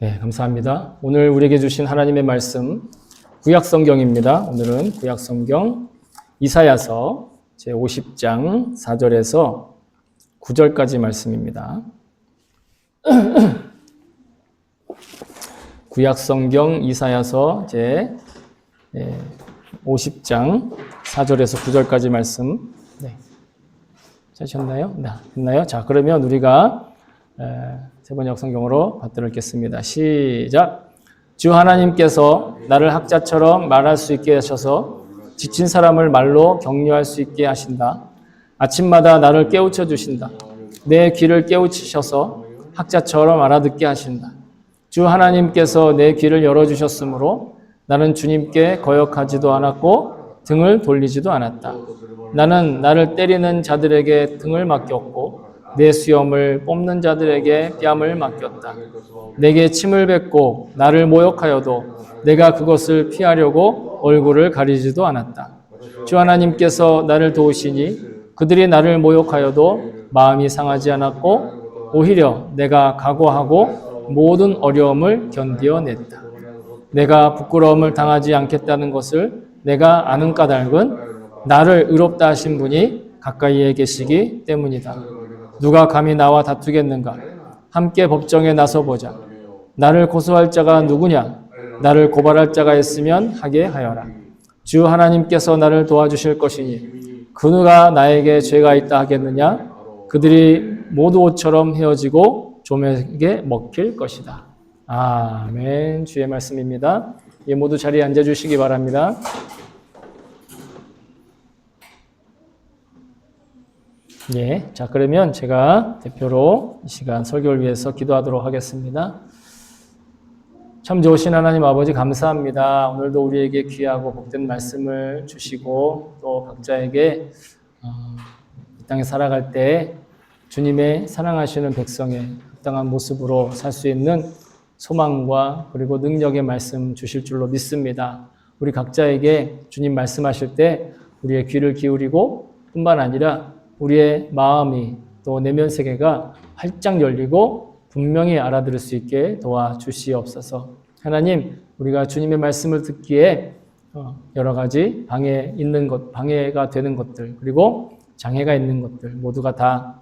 네, 감사합니다. 오늘 우리에게 주신 하나님의 말씀 구약성경입니다. 오늘은 구약성경 이사야서 제50장 4절에서 9절까지 말씀입니다. 구약성경 이사야서 제50장 4절에서 9절까지 말씀. 네. 찾으셨나요? 네, 됐나요? 자, 그러면 우리가 세번역 성경으로 받들어 읽겠습니다. 시작! 주 하나님께서 나를 학자처럼 말할 수 있게 하셔서 지친 사람을 말로 격려할 수 있게 하신다. 아침마다 나를 깨우쳐 주신다. 내 귀를 깨우치셔서 학자처럼 알아듣게 하신다. 주 하나님께서 내 귀를 열어주셨으므로 나는 주님께 거역하지도 않았고 등을 돌리지도 않았다. 나는 나를 때리는 자들에게 등을 맡겼고 내 수염을 뽑는 자들에게 뺨을 맡겼다. 내게 침을 뱉고 나를 모욕하여도 내가 그것을 피하려고 얼굴을 가리지도 않았다. 주 하나님께서 나를 도우시니 그들이 나를 모욕하여도 마음이 상하지 않았고 오히려 내가 각오하고 모든 어려움을 견디어냈다. 내가 부끄러움을 당하지 않겠다는 것을 내가 아는 까닭은 나를 의롭다 하신 분이 가까이에 계시기 때문이다. 누가 감히 나와 다투겠는가? 함께 법정에 나서보자. 나를 고소할 자가 누구냐? 나를 고발할 자가 있으면 하게 하여라. 주 하나님께서 나를 도와주실 것이니 그 누가 나에게 죄가 있다 하겠느냐? 그들이 모두 옷처럼 헤어지고 좀에게 먹힐 것이다. 아멘. 주의 말씀입니다. 예, 모두 자리에 앉아주시기 바랍니다. 예, 자 그러면 제가 대표로 이 시간 설교를 위해서 기도하도록 하겠습니다. 참 좋으신 하나님 아버지 감사합니다. 오늘도 우리에게 귀하고 복된 말씀을 주시고 또 각자에게 이 땅에 살아갈 때 주님의 사랑하시는 백성의 합당한 모습으로 살 수 있는 소망과 그리고 능력의 말씀 주실 줄로 믿습니다. 우리 각자에게 주님 말씀하실 때 우리의 귀를 기울이고 뿐만 아니라 우리의 마음이 또 내면 세계가 활짝 열리고 분명히 알아들을 수 있게 도와주시옵소서. 하나님, 우리가 주님의 말씀을 듣기에 여러 가지 방해가 되는 것들, 그리고 장애가 있는 것들 모두가 다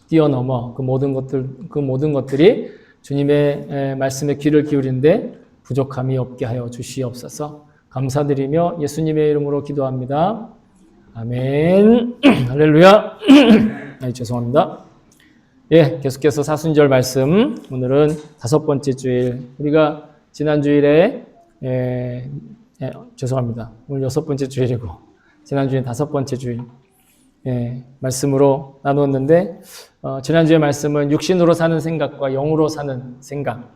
뛰어넘어 그 모든 것들이 주님의 말씀에 귀를 기울이는데 부족함이 없게 하여 주시옵소서. 감사드리며 예수님의 이름으로 기도합니다. 아멘. 할렐루야. 죄송합니다. 예, 계속해서 사순절 말씀. 오늘은 5번째 주일. 우리가 지난 주일에 죄송합니다. 오늘 6번째 주일이고 지난 주일 5번째 주일 말씀으로 나누었는데 지난 주의 말씀은 육신으로 사는 생각과 영으로 사는 생각.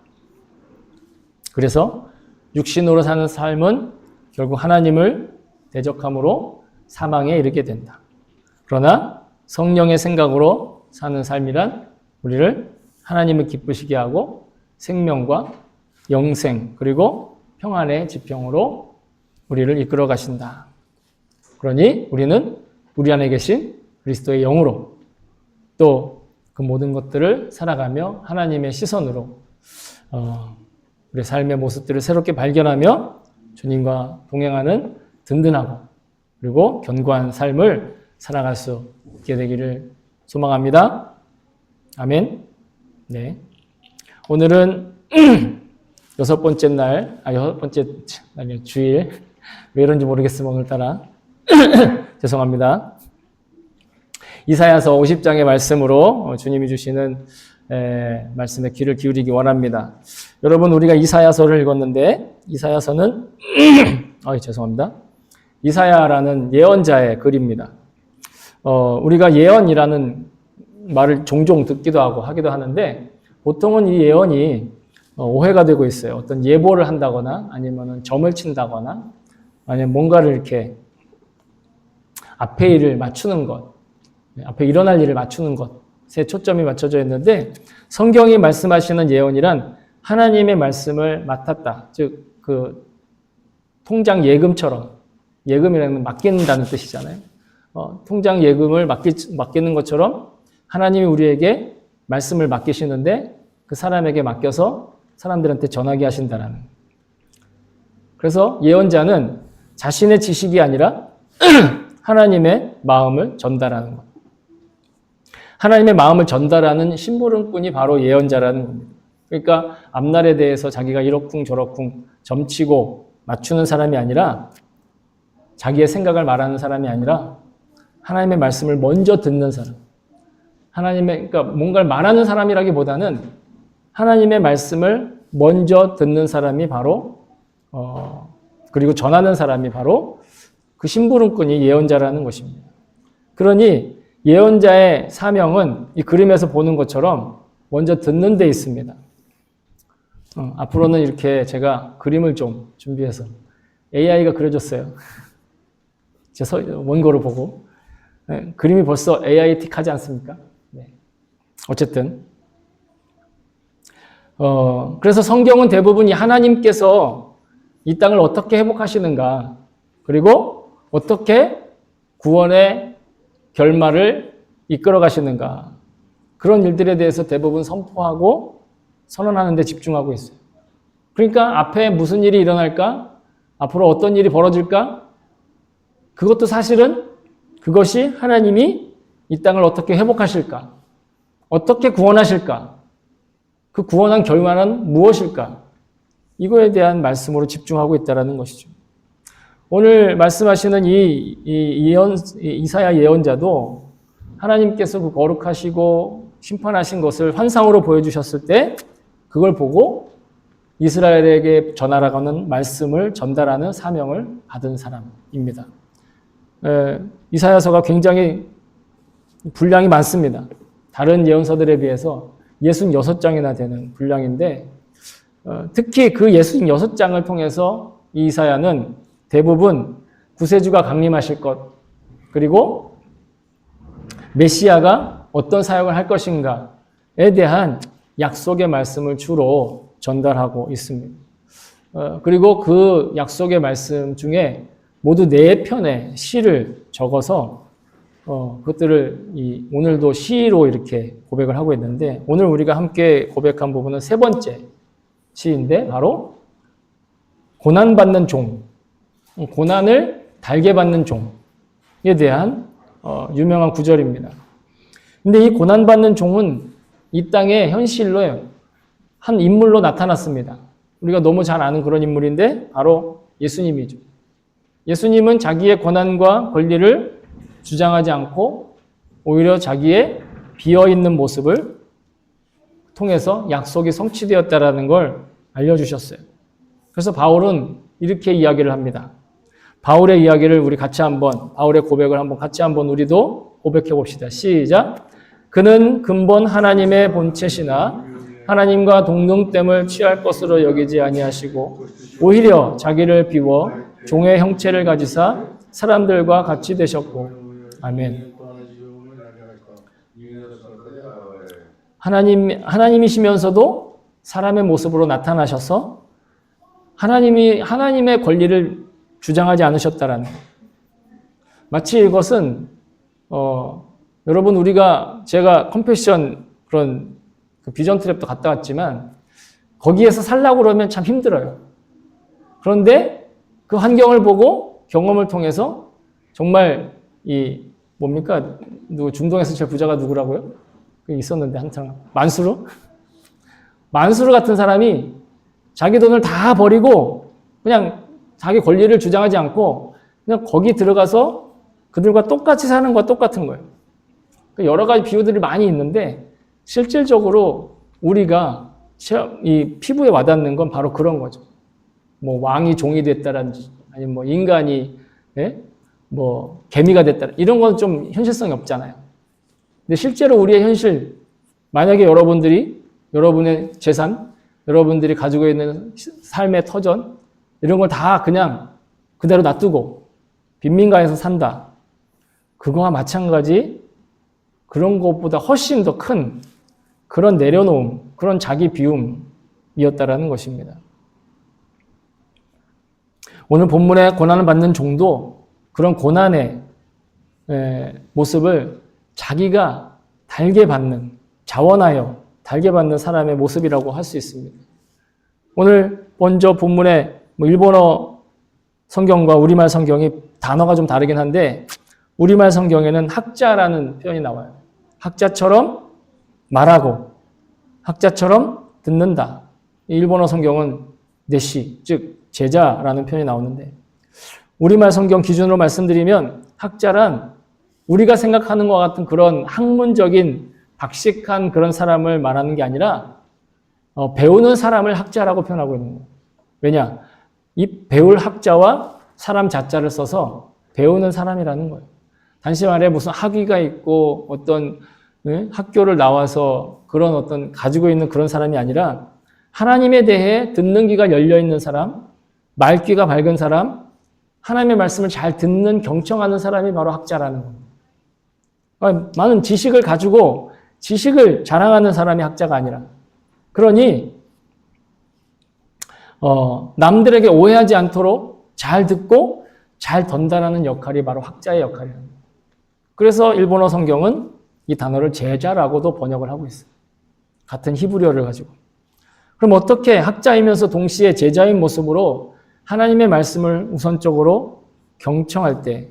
그래서 육신으로 사는 삶은 결국 하나님을 대적함으로 사망에 이르게 된다. 그러나 성령의 생각으로 사는 삶이란 우리를 하나님을 기쁘시게 하고 생명과 영생 그리고 평안의 지평으로 우리를 이끌어 가신다. 그러니 우리는 우리 안에 계신 그리스도의 영으로 또 그 모든 것들을 살아가며 하나님의 시선으로 우리 삶의 모습들을 새롭게 발견하며 주님과 동행하는 든든하고 그리고 견고한 삶을 살아갈 수 있게 되기를 소망합니다. 아멘. 네. 오늘은 6번째 날이요, 주일. 왜 이런지 모르겠으면 오늘따라. 죄송합니다. 이사야서 50장의 말씀으로 주님이 주시는 말씀에 귀를 기울이기 원합니다. 여러분, 우리가 이사야서를 읽었는데, 이사야서는, 죄송합니다. 이사야라는 예언자의 글입니다. 우리가 예언이라는 말을 종종 듣기도 하고 하기도 하는데 보통은 이 예언이 오해가 되고 있어요. 어떤 예보를 한다거나 아니면 점을 친다거나 아니면 뭔가를 이렇게 앞에 일을 맞추는 것, 앞에 일어날 일을 맞추는 것에 초점이 맞춰져 있는데 성경이 말씀하시는 예언이란 하나님의 말씀을 맡았다. 즉, 그 통장 예금처럼 예금이라는 건 맡긴다는 뜻이잖아요. 통장 예금을 맡기는 것처럼 하나님이 우리에게 말씀을 맡기시는데 그 사람에게 맡겨서 사람들한테 전하게 하신다라는. 그래서 예언자는 자신의 지식이 아니라 하나님의 마음을 전달하는 것. 하나님의 마음을 전달하는 심부름꾼이 바로 예언자라는 겁니다. 그러니까 앞날에 대해서 자기가 이러쿵 저러쿵 점치고 맞추는 사람이 아니라 자기의 생각을 말하는 사람이 아니라 하나님의 말씀을 먼저 듣는 사람. 그러니까 뭔가를 말하는 사람이라기보다는 하나님의 말씀을 먼저 듣는 사람이 바로 그리고 전하는 사람이 바로 그 심부름꾼이 예언자라는 것입니다. 그러니 예언자의 사명은 이 그림에서 보는 것처럼 먼저 듣는 데 있습니다. 앞으로는 이렇게 제가 그림을 좀 준비해서 AI가 그려줬어요. 제 원고를 보고. 네, 그림이 벌써 AI틱하지 않습니까? 네. 어쨌든 그래서 성경은 대부분 이 하나님께서 이 땅을 어떻게 회복하시는가 그리고 어떻게 구원의 결말을 이끌어 가시는가 그런 일들에 대해서 대부분 선포하고 선언하는 데 집중하고 있어요. 그러니까 앞에 무슨 일이 일어날까? 앞으로 어떤 일이 벌어질까? 그것도 사실은 그것이 하나님이 이 땅을 어떻게 회복하실까? 어떻게 구원하실까? 그 구원한 결과는 무엇일까? 이거에 대한 말씀으로 집중하고 있다는 것이죠. 오늘 말씀하시는 이사야 예언자도 하나님께서 그 거룩하시고 심판하신 것을 환상으로 보여주셨을 때 그걸 보고 이스라엘에게 전하라는 말씀을 전달하는 사명을 받은 사람입니다. 이사야서가 굉장히 분량이 많습니다. 다른 예언서들에 비해서 66장이나 되는 분량인데 특히 그 66장을 통해서 이 이사야는 대부분 구세주가 강림하실 것 그리고 메시아가 어떤 사역을 할 것인가에 대한 약속의 말씀을 주로 전달하고 있습니다. 그리고 그 약속의 말씀 중에 모두 4편의 시를 적어서 그것들을 오늘도 시로 이렇게 고백을 하고 있는데 오늘 우리가 함께 고백한 부분은 3번째 시인데 바로 고난받는 종, 고난을 달게 받는 종에 대한 유명한 구절입니다. 근데 이 고난받는 종은 이 땅의 현실로 한 인물로 나타났습니다. 우리가 너무 잘 아는 그런 인물인데 바로 예수님이죠. 예수님은 자기의 권한과 권리를 주장하지 않고 오히려 자기의 비어있는 모습을 통해서 약속이 성취되었다는 걸 알려주셨어요. 그래서 바울은 이렇게 이야기를 합니다. 바울의 이야기를 우리 같이 바울의 고백을 같이 우리도 고백해 봅시다. 시작. 그는 근본 하나님의 본체시나 하나님과 동등됨을 취할 것으로 여기지 아니하시고 오히려 자기를 비워 종의 형체를 가지사 사람들과 같이 되셨고 아멘. 하나님이시면서도 사람의 모습으로 나타나셔서 하나님의 권리를 주장하지 않으셨다라는 마치 이것은 여러분 제가 컴패션 그런 그 비전 트랩도 갔다 왔지만 거기에서 살라고 그러면 참 힘들어요. 그런데 그 환경을 보고 경험을 통해서 정말 중동에서 제일 부자가 누구라고요? 있었는데 한창 만수르 같은 사람이 자기 돈을 다 버리고 그냥 자기 권리를 주장하지 않고 그냥 거기 들어가서 그들과 똑같이 사는 것과 똑같은 거예요. 여러 가지 비유들이 많이 있는데 실질적으로 우리가 이 피부에 와닿는 건 바로 그런 거죠. 왕이 종이 됐다든지 아니면 인간이 개미가 됐다 이런 건 좀 현실성이 없잖아요. 근데 실제로 우리의 현실 만약에 여러분의 재산, 여러분들이 가지고 있는 삶의 터전 이런 걸 다 그냥 그대로 놔두고 빈민가에서 산다. 그거와 마찬가지 그런 것보다 훨씬 더 큰 그런 내려놓음, 그런 자기 비움이었다라는 것입니다. 오늘 본문의 고난을 받는 종도 그런 고난의 모습을 자원하여 달게 받는 사람의 모습이라고 할 수 있습니다. 오늘 먼저 본문에 일본어 성경과 우리말 성경이 단어가 좀 다르긴 한데 우리말 성경에는 학자라는 표현이 나와요. 학자처럼 말하고 학자처럼 듣는다. 일본어 성경은 네시, 즉 제자라는 표현이 나오는데 우리말 성경 기준으로 말씀드리면 학자란 우리가 생각하는 것 같은 그런 학문적인 박식한 그런 사람을 말하는 게 아니라 배우는 사람을 학자라고 표현하고 있는 거예요. 왜냐? 이 배울 학자와 사람 자자를 써서 배우는 사람이라는 거예요. 단지 말해 무슨 학위가 있고 어떤 학교를 나와서 그런 어떤 가지고 있는 그런 사람이 아니라 하나님에 대해 듣는 귀가 열려 있는 사람, 말귀가 밝은 사람, 하나님의 말씀을 잘 듣는 경청하는 사람이 바로 학자라는 겁니다. 많은 지식을 가지고 지식을 자랑하는 사람이 학자가 아니라 그러니 남들에게 오해하지 않도록 잘 듣고 잘 전달하는 역할이 바로 학자의 역할이에요. 그래서 일본어 성경은 이 단어를 제자라고도 번역을 하고 있어요. 같은 히브리어를 가지고. 그럼 어떻게 학자이면서 동시에 제자인 모습으로 하나님의 말씀을 우선적으로 경청할 때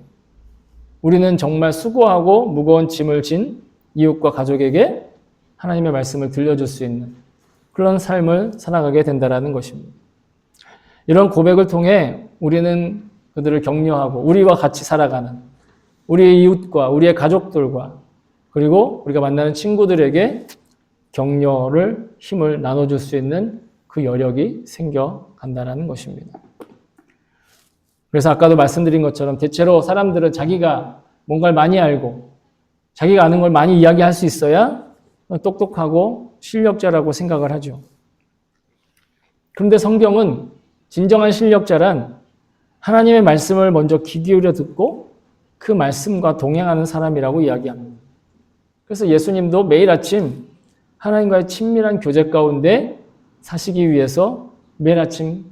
우리는 정말 수고하고 무거운 짐을 진 이웃과 가족에게 하나님의 말씀을 들려줄 수 있는 그런 삶을 살아가게 된다는 것입니다. 이런 고백을 통해 우리는 그들을 격려하고 우리와 같이 살아가는 우리의 이웃과 우리의 가족들과 그리고 우리가 만나는 친구들에게 격려를 힘을 나눠줄 수 있는 그 여력이 생겨간다는 것입니다. 그래서 아까도 말씀드린 것처럼 대체로 사람들은 자기가 뭔가를 많이 알고 자기가 아는 걸 많이 이야기할 수 있어야 똑똑하고 실력자라고 생각을 하죠. 그런데 성경은 진정한 실력자란 하나님의 말씀을 먼저 귀 기울여 듣고 그 말씀과 동행하는 사람이라고 이야기합니다. 그래서 예수님도 매일 아침 하나님과의 친밀한 교제 가운데 사시기 위해서 매일 아침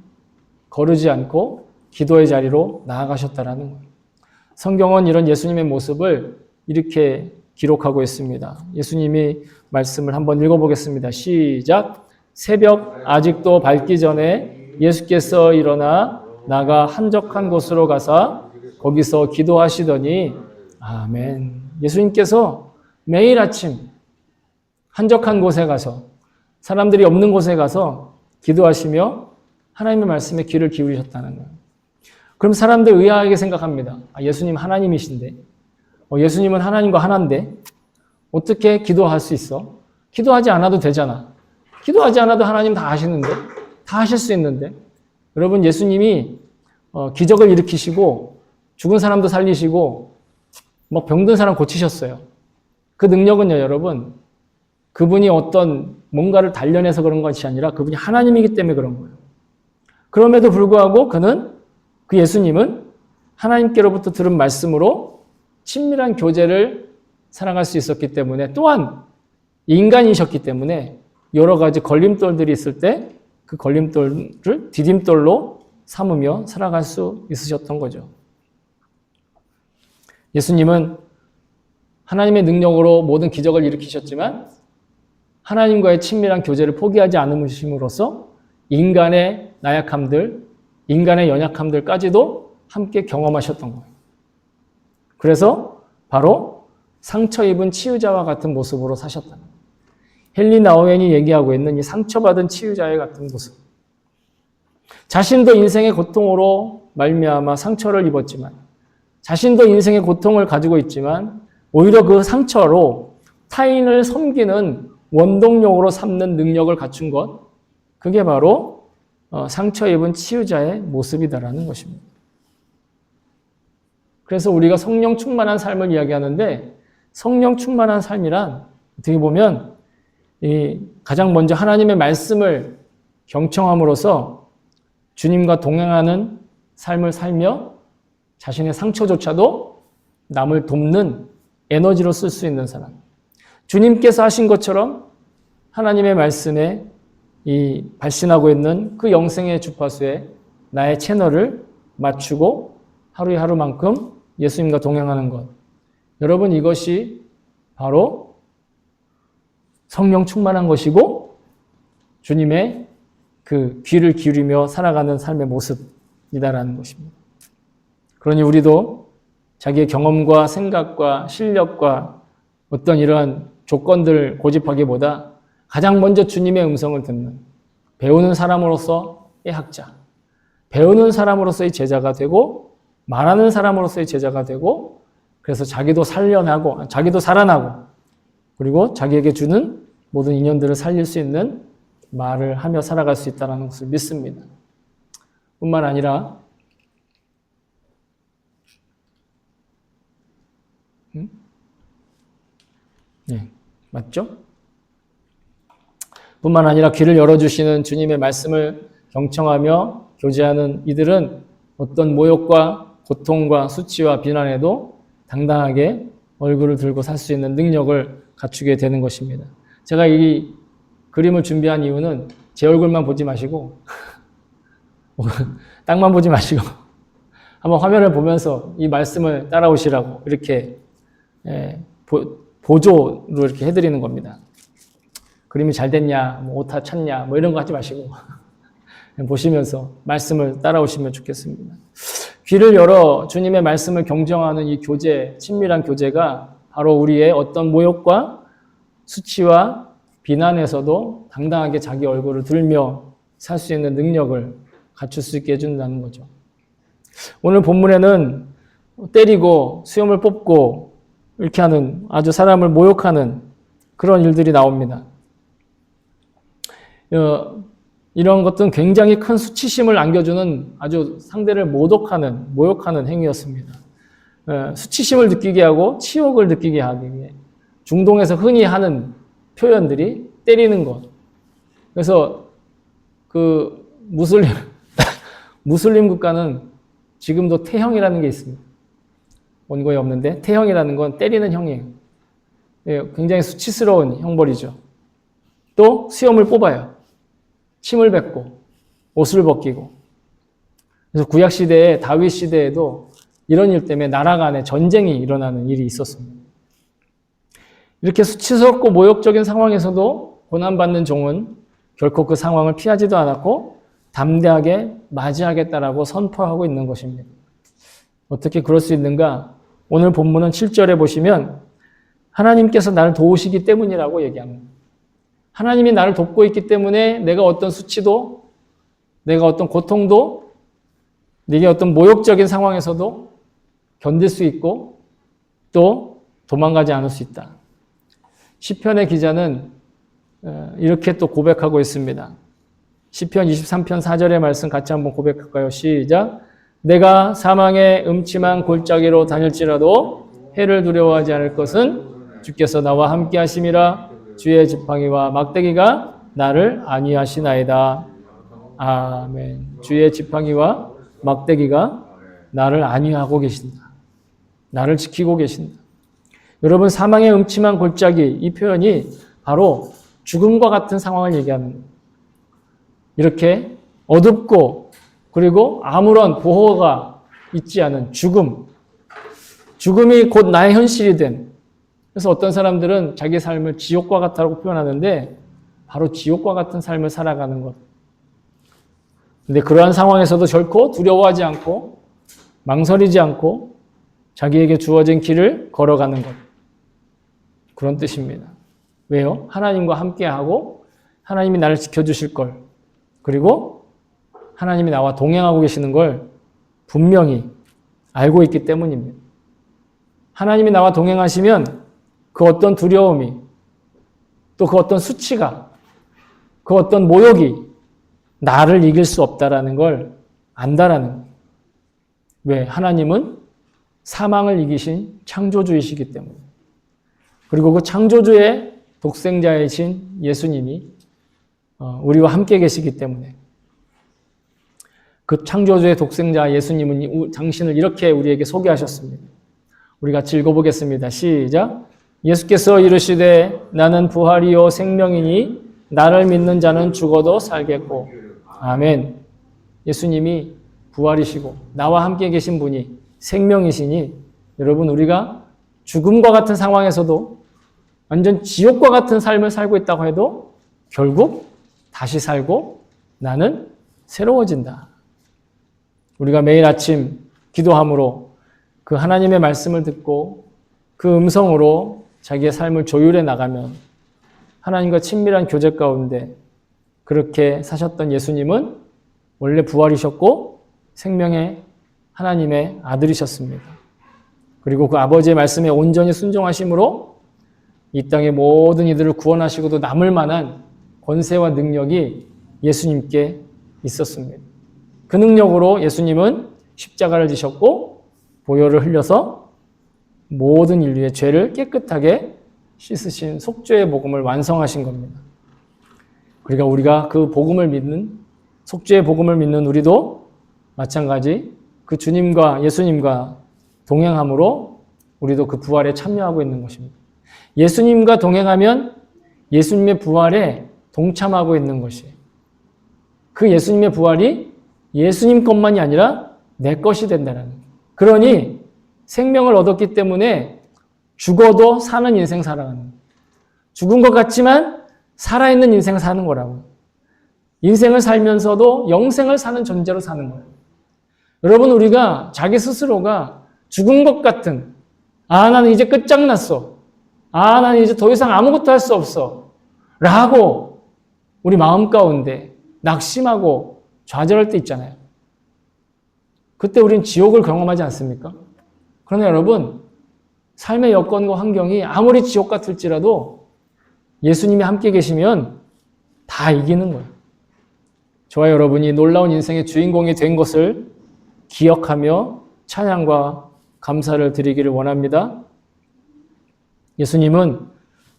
거르지 않고 기도의 자리로 나아가셨다라는 거예요. 성경은 이런 예수님의 모습을 이렇게 기록하고 있습니다. 예수님이 말씀을 한번 읽어보겠습니다. 시작. 새벽 아직도 밝기 전에 예수께서 일어나 나가 한적한 곳으로 가사 거기서 기도하시더니 아멘. 예수님께서 매일 아침 한적한 곳에 가서 사람들이 없는 곳에 가서 기도하시며 하나님의 말씀에 귀를 기울이셨다는 거예요. 그럼 사람들 의아하게 생각합니다. 예수님 하나님이신데 예수님은 하나님과 하나인데 어떻게 기도할 수 있어? 기도하지 않아도 되잖아. 기도하지 않아도 하나님 다 하시는데 다 하실 수 있는데 여러분 예수님이 기적을 일으키시고 죽은 사람도 살리시고 병든 사람 고치셨어요. 그 능력은요 여러분 그분이 어떤 뭔가를 단련해서 그런 것이 아니라 그분이 하나님이기 때문에 그런 거예요. 그럼에도 불구하고 그 예수님은 하나님께로부터 들은 말씀으로 친밀한 교제를 살아갈 수 있었기 때문에 또한 인간이셨기 때문에 여러 가지 걸림돌들이 있을 때 그 걸림돌을 디딤돌로 삼으며 살아갈 수 있으셨던 거죠. 예수님은 하나님의 능력으로 모든 기적을 일으키셨지만 하나님과의 친밀한 교제를 포기하지 않으심으로써 인간의 나약함들, 인간의 연약함들까지도 함께 경험하셨던 거예요. 그래서 바로 상처 입은 치유자와 같은 모습으로 사셨다는 거예요. 헨리 나우엔이 얘기하고 있는 이 상처받은 치유자의 같은 모습. 자신도 인생의 고통으로 말미암아 상처를 입었지만 자신도 인생의 고통을 가지고 있지만 오히려 그 상처로 타인을 섬기는 원동력으로 삼는 능력을 갖춘 것, 그게 바로 상처 입은 치유자의 모습이다라는 것입니다. 그래서 우리가 성령 충만한 삶을 이야기하는데 성령 충만한 삶이란 어떻게 보면 가장 먼저 하나님의 말씀을 경청함으로써 주님과 동행하는 삶을 살며 자신의 상처조차도 남을 돕는 에너지로 쓸 수 있는 사람. 주님께서 하신 것처럼 하나님의 말씀에 발신하고 있는 그 영생의 주파수에 나의 채널을 맞추고 하루에 하루만큼 예수님과 동행하는 것. 여러분 이것이 바로 성령 충만한 것이고 주님의 그 그 귀를 기울이며 살아가는 삶의 모습이다라는 것입니다. 그러니 우리도 자기의 경험과 생각과 실력과 어떤 이러한 조건들 고집하기보다 가장 먼저 주님의 음성을 듣는 배우는 사람으로서의 학자, 배우는 사람으로서의 제자가 되고 말하는 사람으로서의 제자가 되고 그래서 자기도 살려나고 자기도 살아나고 그리고 자기에게 주는 모든 인연들을 살릴 수 있는 말을 하며 살아갈 수 있다는 것을 믿습니다. 뿐만 아니라 네, 맞죠? 뿐만 아니라 귀를 열어주시는 주님의 말씀을 경청하며 교제하는 이들은 어떤 모욕과 고통과 수치와 비난에도 당당하게 얼굴을 들고 살 수 있는 능력을 갖추게 되는 것입니다. 제가 이 그림을 준비한 이유는 제 얼굴만 보지 마시고 땅만 보지 마시고 한번 화면을 보면서 이 말씀을 따라오시라고 이렇게 보조로 이렇게 해드리는 겁니다. 그림이 잘 됐냐, 뭐 오타 찼냐, 뭐 이런 거 하지 마시고 보시면서 말씀을 따라오시면 좋겠습니다. 귀를 열어 주님의 말씀을 경정하는 이 교제, 친밀한 교제가 바로 우리의 어떤 모욕과 수치와 비난에서도 당당하게 자기 얼굴을 들며 살 수 있는 능력을 갖출 수 있게 해준다는 거죠. 오늘 본문에는 때리고 수염을 뽑고 이렇게 하는 아주 사람을 모욕하는 그런 일들이 나옵니다. 이런 것들은 굉장히 큰 수치심을 안겨주는 아주 상대를 모욕하는 행위였습니다. 수치심을 느끼게 하고 치욕을 느끼게 하기 위해 중동에서 흔히 하는 표현들이 때리는 것. 그래서 그 무슬림 국가는 지금도 태형이라는 게 있습니다. 원고에 없는데 태형이라는 건 때리는 형이에요. 굉장히 수치스러운 형벌이죠. 또 수염을 뽑아요. 침을 뱉고 옷을 벗기고. 그래서 구약 시대에 다윗 시대에도 이런 일 때문에 나라 간에 전쟁이 일어나는 일이 있었습니다. 이렇게 수치스럽고 모욕적인 상황에서도 고난받는 종은 결코 그 상황을 피하지도 않았고 담대하게 맞이하겠다라고 선포하고 있는 것입니다. 어떻게 그럴 수 있는가? 오늘 본문은 7절에 보시면 하나님께서 나를 도우시기 때문이라고 얘기합니다. 하나님이 나를 돕고 있기 때문에 내가 어떤 수치도, 내가 어떤 고통도, 내게 어떤 모욕적인 상황에서도 견딜 수 있고 또 도망가지 않을 수 있다. 시편의 기자는 이렇게 또 고백하고 있습니다. 시편 23편 4절의 말씀 같이 한번 고백할까요? 시작. 내가 사망의 음침한 골짜기로 다닐지라도 해를 두려워하지 않을 것은 주께서 나와 함께 하심이라. 주의 지팡이와 막대기가 나를 안위하시나이다. 아멘. 주의 지팡이와 막대기가 나를 안위하고 계신다. 나를 지키고 계신다. 여러분, 사망의 음침한 골짜기, 이 표현이 바로 죽음과 같은 상황을 얘기합니다. 이렇게 어둡고 그리고 아무런 보호가 있지 않은 죽음. 죽음이 곧 나의 현실이 된. 그래서 어떤 사람들은 자기 삶을 지옥과 같다고 표현하는데 바로 지옥과 같은 삶을 살아가는 것. 근데 그러한 상황에서도 결코 두려워하지 않고 망설이지 않고 자기에게 주어진 길을 걸어가는 것. 그런 뜻입니다. 왜요? 하나님과 함께하고 하나님이 나를 지켜주실 걸, 그리고 하나님이 나와 동행하고 계시는 걸 분명히 알고 있기 때문입니다. 하나님이 나와 동행하시면 그 어떤 두려움이, 또 그 어떤 수치가, 그 어떤 모욕이 나를 이길 수 없다라는 걸 안다라는 거예요. 왜? 하나님은 사망을 이기신 창조주이시기 때문에. 그리고 그 창조주의 독생자이신 예수님이 우리와 함께 계시기 때문에 그 창조주의 독생자 예수님은 당신을 이렇게 우리에게 소개하셨습니다. 우리 같이 읽어보겠습니다. 시작. 예수께서 이르시되 나는 부활이요 생명이니 나를 믿는 자는 죽어도 살겠고. 아멘. 예수님이 부활이시고 나와 함께 계신 분이 생명이시니 여러분, 우리가 죽음과 같은 상황에서도 완전 지옥과 같은 삶을 살고 있다고 해도 결국 다시 살고 나는 새로워진다. 우리가 매일 아침 기도함으로 그 하나님의 말씀을 듣고 그 음성으로 자기의 삶을 조율해 나가면 하나님과 친밀한 교제 가운데 그렇게 사셨던 예수님은 원래 부활이셨고 생명의 하나님의 아들이셨습니다. 그리고 그 아버지의 말씀에 온전히 순종하심으로 이 땅의 모든 이들을 구원하시고도 남을 만한 권세와 능력이 예수님께 있었습니다. 그 능력으로 예수님은 십자가를 지셨고 보혈을 흘려서 모든 인류의 죄를 깨끗하게 씻으신 속죄의 복음을 완성하신 겁니다. 그러니까 우리가 그 복음을 믿는, 속죄의 복음을 믿는 우리도 마찬가지 그 주님과 예수님과 동행함으로 우리도 그 부활에 참여하고 있는 것입니다. 예수님과 동행하면 예수님의 부활에 동참하고 있는 것이에요. 그 예수님의 부활이 예수님 것만이 아니라 내 것이 된다는 거예요. 그러니 생명을 얻었기 때문에 죽어도 사는 인생 살아가는 거예요. 죽은 것 같지만 살아있는 인생 사는 거라고. 인생을 살면서도 영생을 사는 존재로 사는 거예요. 여러분, 우리가 자기 스스로가 죽은 것 같은, 나는 이제 끝장났어. 나는 이제 더 이상 아무것도 할 수 없어. 라고 우리 마음 가운데 낙심하고 좌절할 때 있잖아요. 그때 우린 지옥을 경험하지 않습니까? 그러나 여러분, 삶의 여건과 환경이 아무리 지옥 같을지라도 예수님이 함께 계시면 다 이기는 거예요. 저와 여러분이 놀라운 인생의 주인공이 된 것을 기억하며 찬양과 감사를 드리기를 원합니다. 예수님은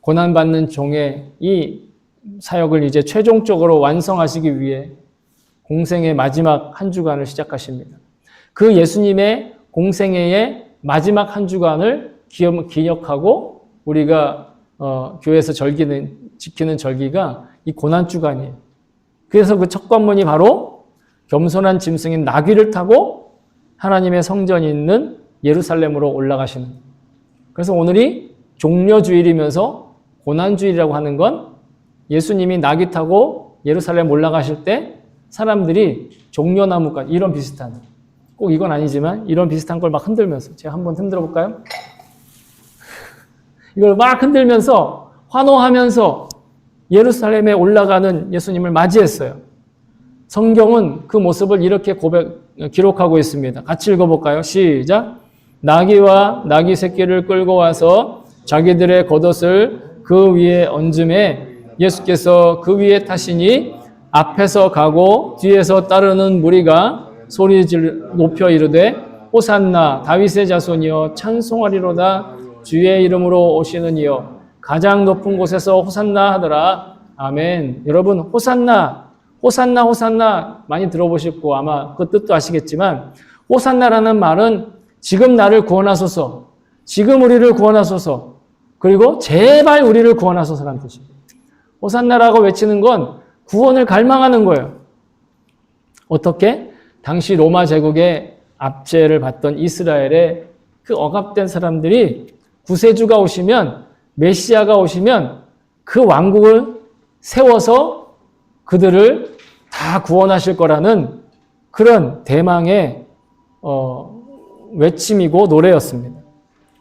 고난받는 종의 이 사역을 이제 최종적으로 완성하시기 위해 공생의 마지막 한 주간을 시작하십니다. 그 예수님의 공생애의 마지막 한 주간을 기억하고 우리가 교회에서 지키는 절기가 이 고난 주간이에요. 그래서 그 첫 관문이 바로 겸손한 짐승인 나귀를 타고 하나님의 성전이 있는 예루살렘으로 올라가시는 거예요. 그래서 오늘이 종려주일이면서 고난주일이라고 하는 건 예수님이 나귀 타고 예루살렘 올라가실 때 사람들이 종려나무까지 이런 비슷한, 꼭 이건 아니지만 이런 비슷한 걸 막 흔들면서, 제가 한번 흔들어 볼까요? 이걸 막 흔들면서 환호하면서 예루살렘에 올라가는 예수님을 맞이했어요. 성경은 그 모습을 이렇게 기록하고 있습니다. 같이 읽어볼까요? 시작. 나귀와 나귀 새끼를 끌고 와서 자기들의 겉옷을 그 위에 얹음에 예수께서 그 위에 타시니 앞에서 가고 뒤에서 따르는 무리가 소리 높여 이르되 호산나 다윗의 자손이여 찬송하리로다 주의 이름으로 오시는 이여 가장 높은 곳에서 호산나 하더라. 아멘. 여러분, 호산나 많이 들어보셨고 아마 그 뜻도 아시겠지만 호산나라는 말은 지금 나를 구원하소서, 지금 우리를 구원하소서, 그리고 제발 우리를 구원하소서라는 뜻입니다. 호산나라고 외치는 건 구원을 갈망하는 거예요. 어떻게? 당시 로마 제국의 압제를 받던 이스라엘의 그 억압된 사람들이 구세주가 오시면, 메시아가 오시면 그 왕국을 세워서 그들을 다 구원하실 거라는 그런 대망의 외침이고 노래였습니다.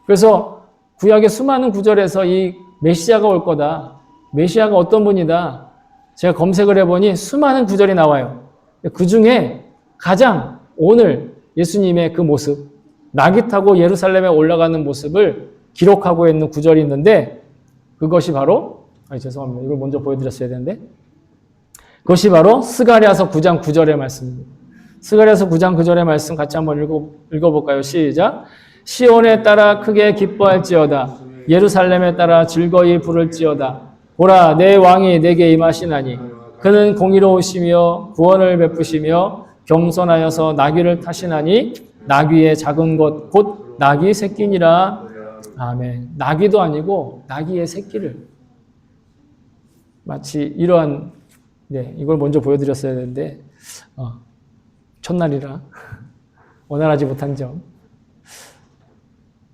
그래서 구약의 수많은 구절에서 이 메시아가 올 거다, 메시아가 어떤 분이다, 제가 검색을 해보니 수많은 구절이 나와요. 그 중에 가장 오늘 예수님의 그 모습, 나귀 타고 예루살렘에 올라가는 모습을 기록하고 있는 구절이 있는데 그것이 바로, 죄송합니다. 이걸 먼저 보여드렸어야 되는데, 그것이 바로 스가랴서 9장 9절의 말씀입니다. 스가랴서 9장 9절의 말씀 같이 한번 읽어볼까요? 시작. 시온에 따라 크게 기뻐할지어다. 예루살렘에 따라 즐거이 부를지어다. 보라, 내 왕이 내게 임하시나니 그는 공의로우시며 구원을 베푸시며 겸손하여서 나귀를 타시나니 나귀의 작은 것 곧 나귀 새끼니라. 아멘. 나귀도 아니고 나귀의 새끼를. 마치 이러한, 이걸 먼저 보여드렸어야 되는데 첫날이라 원활하지 못한 점.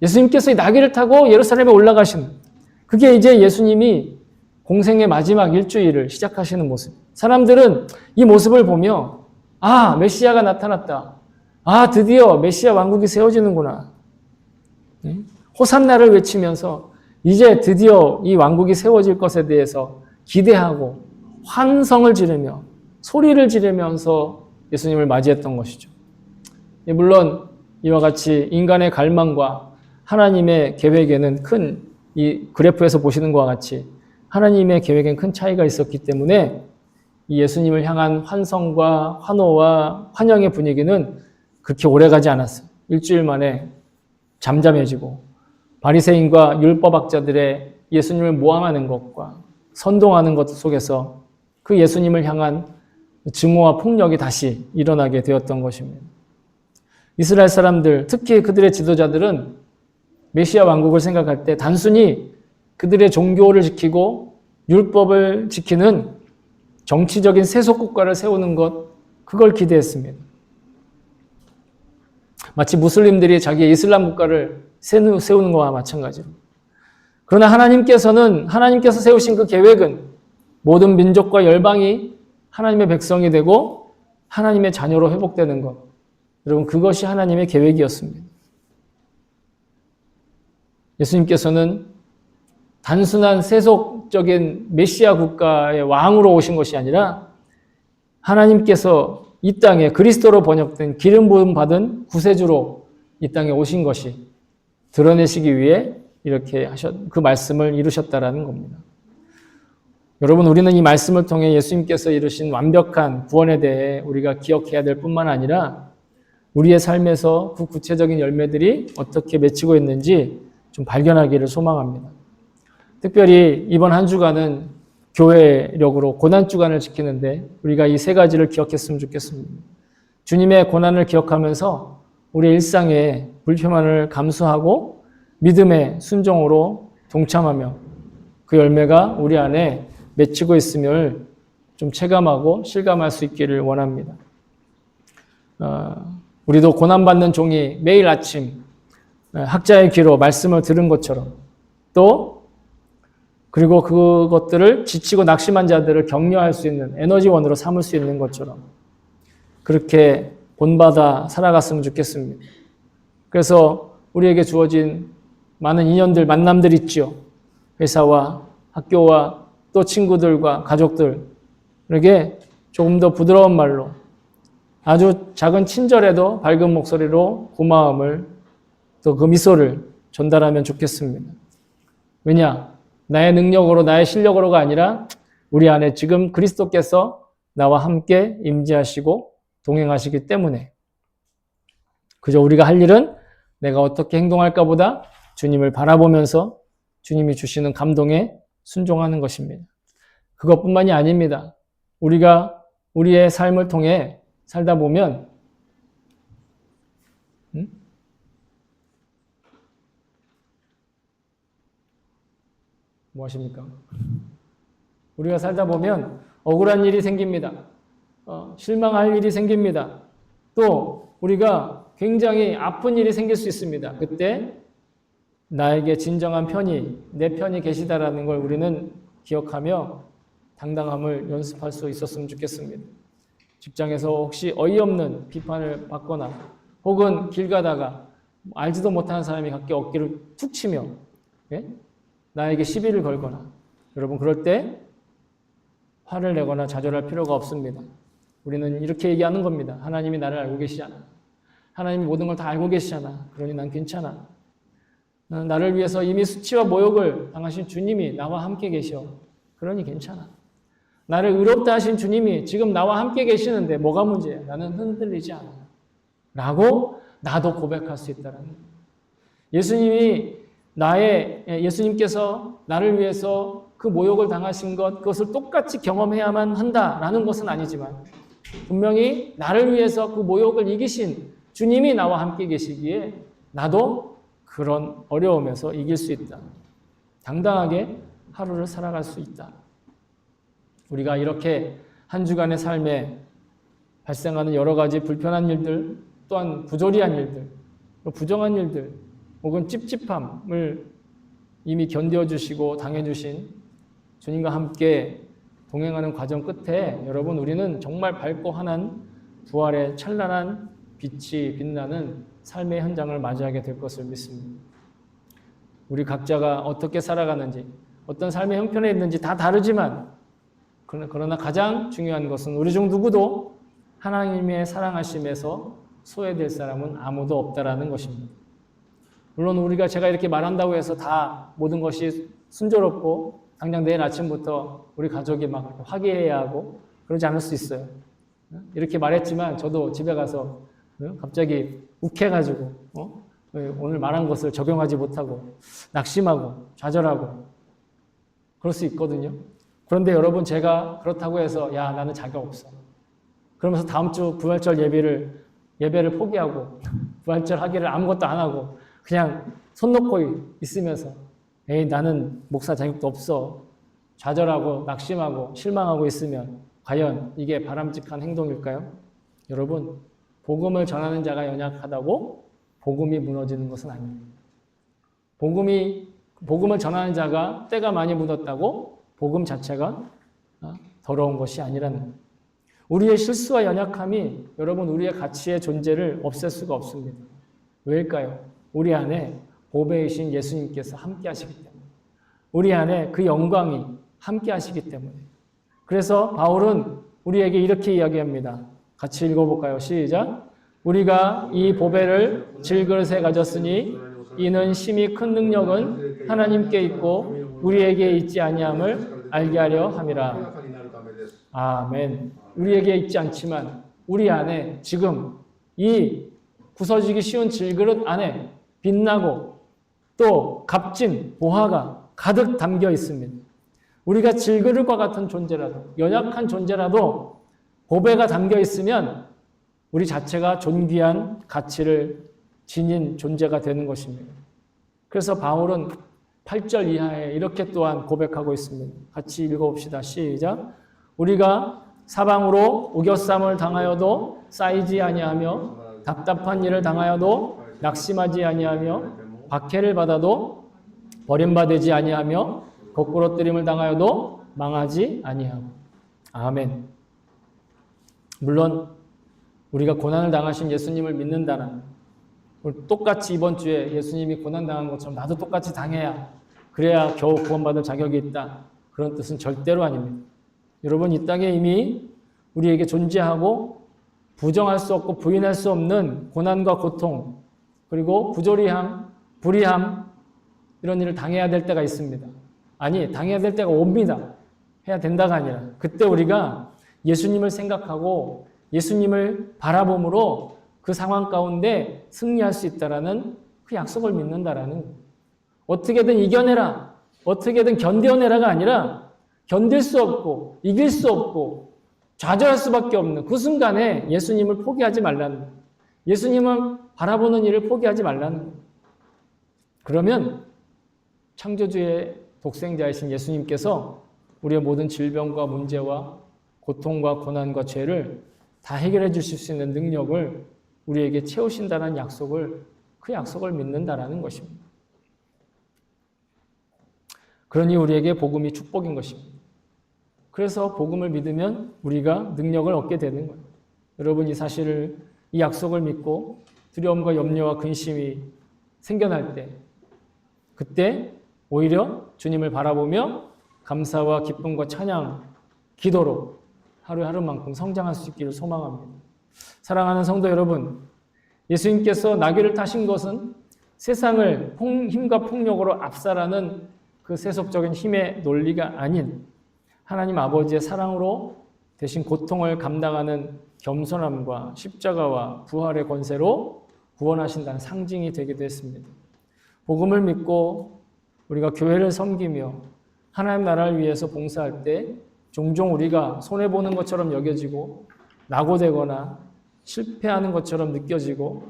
예수님께서 이 나귀를 타고 예루살렘에 올라가시는, 그게 이제 예수님이 공생의 마지막 일주일을 시작하시는 모습. 사람들은 이 모습을 보며 아, 메시아가 나타났다. 아, 드디어 메시아 왕국이 세워지는구나. 호산나를 외치면서 이제 드디어 이 왕국이 세워질 것에 대해서 기대하고 환성을 지르며 소리를 지르면서 예수님을 맞이했던 것이죠. 물론 이와 같이 인간의 갈망과 하나님의 계획에는 큰 이 그래프에서 보시는 것과 같이 하나님의 계획엔 큰 차이가 있었기 때문에 이 예수님을 향한 환성과 환호와 환영의 분위기는 그렇게 오래가지 않았어요. 일주일 만에 잠잠해지고 바리새인과 율법학자들의 예수님을 모함하는 것과 선동하는 것 속에서 그 예수님을 향한 증오와 폭력이 다시 일어나게 되었던 것입니다. 이스라엘 사람들, 특히 그들의 지도자들은 메시아 왕국을 생각할 때 단순히 그들의 종교를 지키고 율법을 지키는 정치적인 세속국가를 세우는 것, 그걸 기대했습니다. 마치 무슬림들이 자기의 이슬람 국가를 세우는 것과 마찬가지로. 그러나 하나님께서 세우신 그 계획은 모든 민족과 열방이 하나님의 백성이 되고 하나님의 자녀로 회복되는 것. 여러분, 그것이 하나님의 계획이었습니다. 예수님께서는 단순한 세속적인 메시아 국가의 왕으로 오신 것이 아니라 하나님께서 이 땅에 그리스도로 번역된 기름 부음 받은 구세주로 이 땅에 오신 것이 드러내시기 위해 이렇게 그 말씀을 이루셨다라는 겁니다. 여러분, 우리는 이 말씀을 통해 예수님께서 이루신 완벽한 구원에 대해 우리가 기억해야 될 뿐만 아니라 우리의 삶에서 그 구체적인 열매들이 어떻게 맺히고 있는지 좀 발견하기를 소망합니다. 특별히 이번 한 주간은 교회력으로 고난주간을 지키는데 우리가 이 세 가지를 기억했으면 좋겠습니다. 주님의 고난을 기억하면서 우리의 일상의 불평안을 감수하고 믿음의 순종으로 동참하며 그 열매가 우리 안에 맺히고 있음을 좀 체감하고 실감할 수 있기를 원합니다. 우리도 고난받는 종이 매일 아침 학자의 귀로 말씀을 들은 것처럼 또 그리고 그것들을 지치고 낙심한 자들을 격려할 수 있는 에너지원으로 삼을 수 있는 것처럼 그렇게 본받아 살아갔으면 좋겠습니다. 그래서 우리에게 주어진 많은 인연들, 만남들 있죠. 회사와 학교와 또 친구들과 가족들에게 조금 더 부드러운 말로 아주 작은 친절에도 밝은 목소리로 고마움을 또 그 미소를 전달하면 좋겠습니다. 왜냐? 나의 능력으로 나의 실력으로가 아니라 우리 안에 지금 그리스도께서 나와 함께 임재하시고 동행하시기 때문에 그저 우리가 할 일은 내가 어떻게 행동할까 보다 주님을 바라보면서 주님이 주시는 감동에 순종하는 것입니다. 그것뿐만이 아닙니다. 우리가 우리의 삶을 통해 살다 보면 뭐 하십니까? 우리가 살다 보면 억울한 일이 생깁니다. 실망할 일이 생깁니다. 또 우리가 굉장히 아픈 일이 생길 수 있습니다. 그때 나에게 진정한 편이, 내 편이 계시다라는 걸 우리는 기억하며 당당함을 연습할 수 있었으면 좋겠습니다. 직장에서 혹시 어이없는 비판을 받거나 혹은 길 가다가 알지도 못하는 사람이 각기 어깨를 툭 치며 나에게 시비를 걸거나 여러분 그럴 때 화를 내거나 좌절할 필요가 없습니다. 우리는 이렇게 얘기하는 겁니다. 하나님이 나를 알고 계시잖아. 하나님이 모든 걸 다 알고 계시잖아. 그러니 난 괜찮아. 나를 위해서 이미 수치와 모욕을 당하신 주님이 나와 함께 계셔. 그러니 괜찮아. 나를 의롭다 하신 주님이 지금 나와 함께 계시는데 뭐가 문제야? 나는 흔들리지 않아. 라고 나도 고백할 수 있다는 거예요. 예수님께서 나를 위해서 그 모욕을 당하신 것, 그것을 똑같이 경험해야만 한다라는 것은 아니지만 분명히 나를 위해서 그 모욕을 이기신 주님이 나와 함께 계시기에 나도 그런 어려움에서 이길 수 있다. 당당하게 하루를 살아갈 수 있다. 우리가 이렇게 한 주간의 삶에 발생하는 여러 가지 불편한 일들, 또한 부조리한 일들, 부정한 일들, 혹은 찝찝함을 이미 견뎌주시고 당해주신 주님과 함께 동행하는 과정 끝에 여러분 우리는 정말 밝고 환한 부활의 찬란한 빛이 빛나는 삶의 현장을 맞이하게 될 것을 믿습니다. 우리 각자가 어떻게 살아가는지 어떤 삶의 형편에 있는지 다 다르지만 그러나 가장 중요한 것은 우리 중 누구도 하나님의 사랑하심에서 소외될 사람은 아무도 없다라는 것입니다. 물론 제가 이렇게 말한다고 해서 다 모든 것이 순조롭고 당장 내일 아침부터 우리 가족이 막 화기애애해야 하고 그러지 않을 수 있어요. 이렇게 말했지만 저도 집에 가서 갑자기 욱해가지고 오늘 말한 것을 적용하지 못하고 낙심하고 좌절하고 그럴 수 있거든요. 그런데 여러분 제가 그렇다고 해서 야 나는 자격 없어. 그러면서 다음 주 부활절 예배를 포기하고 부활절 하기를 아무것도 안 하고 그냥 손 놓고 있으면서 에이 나는 목사 자격도 없어. 좌절하고 낙심하고 실망하고 있으면 과연 이게 바람직한 행동일까요? 여러분 복음을 전하는 자가 연약하다고 복음이 무너지는 것은 아닙니다. 복음을 전하는 자가 때가 많이 묻었다고 복음 자체가 더러운 것이 아니라는 거예요. 우리의 실수와 연약함이 여러분 우리의 가치의 존재를 없앨 수가 없습니다. 왜일까요? 우리 안에 보배이신 예수님께서 함께 하시기 때문에 우리 안에 그 영광이 함께 하시기 때문에 그래서 바울은 우리에게 이렇게 이야기합니다. 같이 읽어볼까요? 시작! 우리가 이 보배를 질그릇에 가졌으니 이는 심히 큰 능력은 하나님께 있고 우리에게 있지 아니함을 알게 하려 함이라. 아멘. 우리에게 있지 않지만 우리 안에 지금 이 부서지기 쉬운 질그릇 안에 빛나고 또 값진 보화가 가득 담겨 있습니다. 우리가 질그릇과 같은 존재라도 연약한 존재라도 보배가 담겨 있으면 우리 자체가 존귀한 가치를 지닌 존재가 되는 것입니다. 그래서 바울은 8절 이하에 이렇게 또한 고백하고 있습니다. 같이 읽어봅시다. 시작. 우리가 사방으로 우겨쌈을 당하여도 쌓이지 아니하며 답답한 일을 당하여도 낙심하지 아니하며 박해를 받아도 버림받지 아니하며 거꾸로뜨림을 당하여도 망하지 아니하고. 아멘. 물론 우리가 고난을 당하신 예수님을 믿는다는 똑같이 이번 주에 예수님이 고난당한 것처럼 나도 똑같이 당해야 그래야 겨우 구원받을 자격이 있다. 그런 뜻은 절대로 아닙니다. 여러분 이 땅에 이미 우리에게 존재하고 부정할 수 없고 부인할 수 없는 고난과 고통 그리고 부조리함, 불의함 이런 일을 당해야 될 때가 있습니다. 아니 당해야 될 때가 옵니다. 해야 된다가 아니라 그때 우리가 예수님을 생각하고 예수님을 바라봄으로 그 상황 가운데 승리할 수 있다라는 그 약속을 믿는다라는 거예요. 어떻게든 이겨내라, 어떻게든 견뎌내라가 아니라 견딜 수 없고 이길 수 없고 좌절할 수밖에 없는 그 순간에 예수님을 포기하지 말라는 거예요. 예수님을 바라보는 일을 포기하지 말라는 거예요. 그러면 창조주의 독생자이신 예수님께서 우리의 모든 질병과 문제와 고통과 고난과 죄를 다 해결해 주실 수 있는 능력을 우리에게 채우신다는 약속을 그 약속을 믿는다라는 것입니다. 그러니 우리에게 복음이 축복인 것입니다. 그래서 복음을 믿으면 우리가 능력을 얻게 되는 거예요. 여러분 이 사실을 이 약속을 믿고 두려움과 염려와 근심이 생겨날 때 그때 오히려 주님을 바라보며 감사와 기쁨과 찬양, 기도로 하루하루만큼 성장할 수 있기를 소망합니다. 사랑하는 성도 여러분, 예수님께서 나귀를 타신 것은 세상을 힘과 폭력으로 압살하는 그 세속적인 힘의 논리가 아닌 하나님 아버지의 사랑으로 대신 고통을 감당하는 겸손함과 십자가와 부활의 권세로 구원하신다는 상징이 되기도 했습니다. 복음을 믿고 우리가 교회를 섬기며 하나님 나라를 위해서 봉사할 때 종종 우리가 손해보는 것처럼 여겨지고 낙오되거나 실패하는 것처럼 느껴지고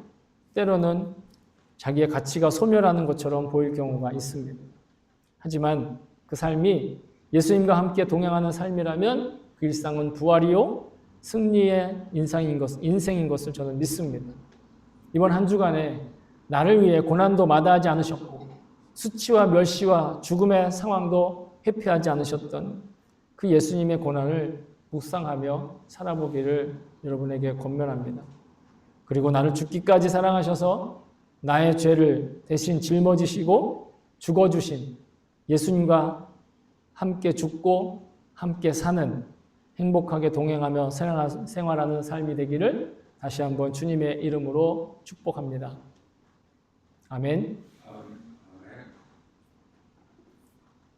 때로는 자기의 가치가 소멸하는 것처럼 보일 경우가 있습니다. 하지만 그 삶이 예수님과 함께 동행하는 삶이라면 그 일상은 부활이요 승리의 인생인 것을 저는 믿습니다. 이번 한 주간에 나를 위해 고난도 마다하지 않으셨고 수치와 멸시와 죽음의 상황도 회피하지 않으셨던 그 예수님의 고난을 묵상하며 살아보기를 여러분에게 권면합니다. 그리고 나를 죽기까지 사랑하셔서 나의 죄를 대신 짊어지시고 죽어주신 예수님과 함께 죽고 함께 사는 행복하게 동행하며 생활하는 삶이 되기를 다시 한번 주님의 이름으로 축복합니다. 아멘.